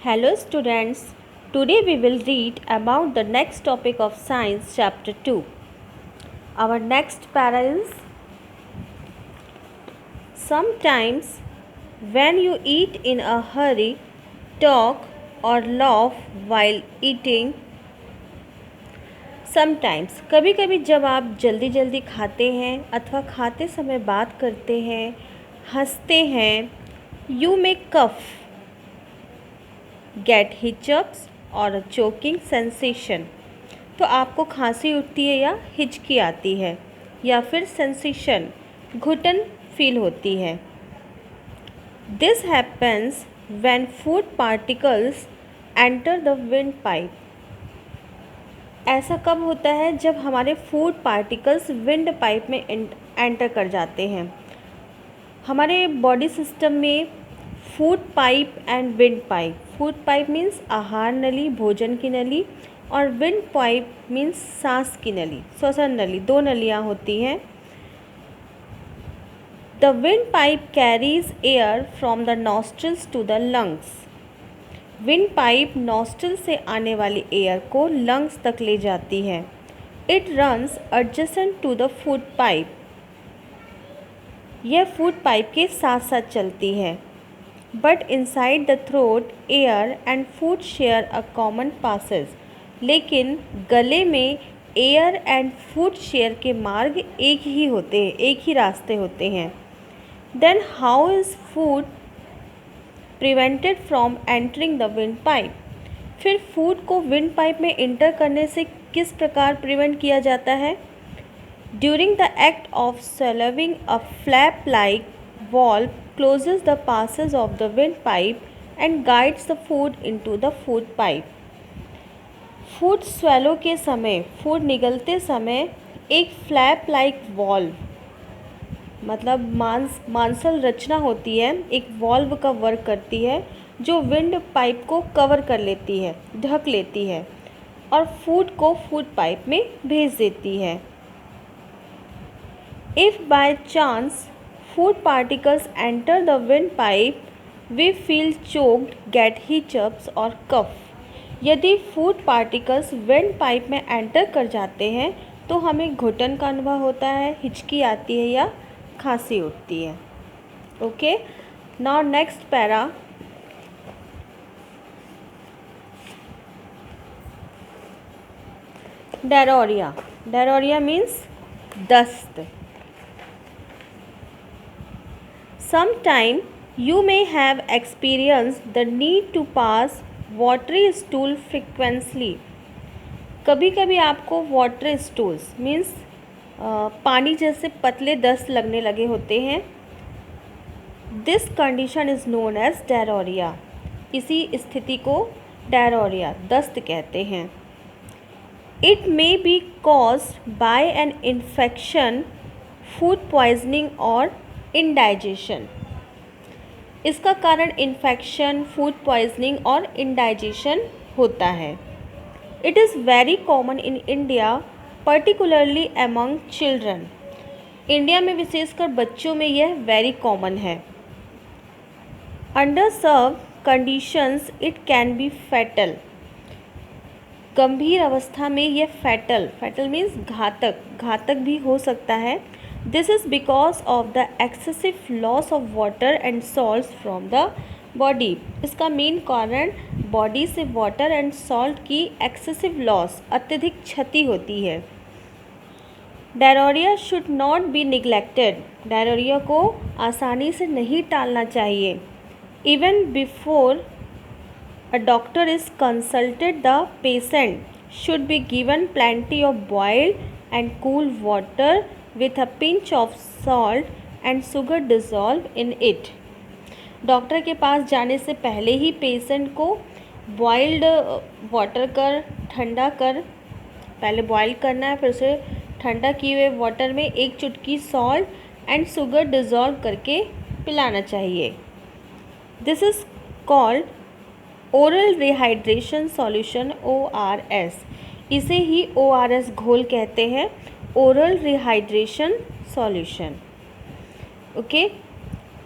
Hello students, today we will read about the next topic of science chapter 2. Our next para is sometimes when you eat in a hurry, talk or laugh while eating. Sometimes कभी कभी जब आप जल्दी जल्दी खाते हैं अथवा खाते समय बात करते हैं, हंसते हैं, यू मे कफ, गेट हिचअप्स और अ चोकिंग सेंसेशन। तो आपको खांसी उठती है या हिचकी आती है या फिर सेंसेशन घुटन फील होती है। This happens when food particles enter the wind pipe. ऐसा कब होता है? जब हमारे फूड पार्टिकल्स विंड पाइप में एंटर कर जाते हैं। हमारे बॉडी सिस्टम में food pipe and wind pipe, food pipe means आहार नली, भोजन की नली, और विंड पाइप मीन्स सांस की नली, श्वसन नली, दो नलियाँ होती हैं। The windpipe carries air from the nostrils to the lungs. Windpipe nostril से आने वाली एयर को लंग्स तक ले जाती है। It runs adjacent to the food pipe. यह फूड पाइप के साथ साथ चलती है। But inside the throat air and food share a common passage. लेकिन गले में एयर एंड फूड शेयर के मार्ग एक ही होते हैं, एक ही रास्ते होते हैं। Then how is food prevented from entering the windpipe? फिर फूड को विंड पाइप में इंटर करने से किस प्रकार प्रिवेंट किया जाता है? During the act of swallowing, a flap-like valve closes the passage of the windpipe and guides the food into the food pipe. Food swallow के समय, फूड निगलते समय एक फ्लैप लाइक वॉल्व, मतलब मांसल रचना होती है, एक वॉल्व का वर्क करती है जो विंड पाइप को कवर कर लेती है, ढक लेती है और फूड को फूड पाइप में भेज देती है। If by chance food particles enter the windpipe, we feel choked, get hiccups और cough. यदि फूड पार्टिकल्स विंड पाइप में एंटर कर जाते हैं तो हमें घुटन का अनुभव होता है, हिचकी आती है या खांसी उठती है। Okay, now next para. Diarrhoea. Diarrhoea means दस्त। Sometime you may have experienced the need to pass watery stool frequently. कभी कभी आपको वाटर स्टूल्स मीन्स पानी जैसे पतले दस्त लगने लगे होते हैं। This condition is known as diarrhoea. इसी स्थिति को डायरिया, दस्त कहते हैं। It may be caused by an infection, food poisoning और इंडाइजेशन। इसका कारण इन्फेक्शन, फूड पॉइजनिंग और इंडाइजेशन होता है। It is very common in India, particularly among children. India में विशेषकर बच्चों में यह वेरी कॉमन है। Under severe conditions it can be fatal. गंभीर अवस्था में यह फैटल मीन्स घातक भी हो सकता है। This is because of the excessive loss of water and salts from the body. इसका मेन कारण बॉडी से वाटर एंड सॉल्ट की एक्सेसिव लॉस, अत्यधिक क्षति होती है। Diarrhoea should not be neglected. Diarrhoea को आसानी से नहीं टालना चाहिए। Even before a doctor is consulted, the patient should be given plenty of boiled and cool water with a pinch of salt and sugar dissolved in it. Doctor के पास जाने से पहले ही पेशेंट को बॉइल्ड वाटर कर, ठंडा कर, पहले boil करना है, फिर उसे ठंडा किए हुए वाटर में एक चुटकी सॉल्ट एंड शुगर डिज़ोल्व करके पिलाना चाहिए। This is called oral rehydration solution, ORS। इसे ही ORS घोल कहते हैं, ओरल रिहाइड्रेशन सॉल्यूशन। ओके,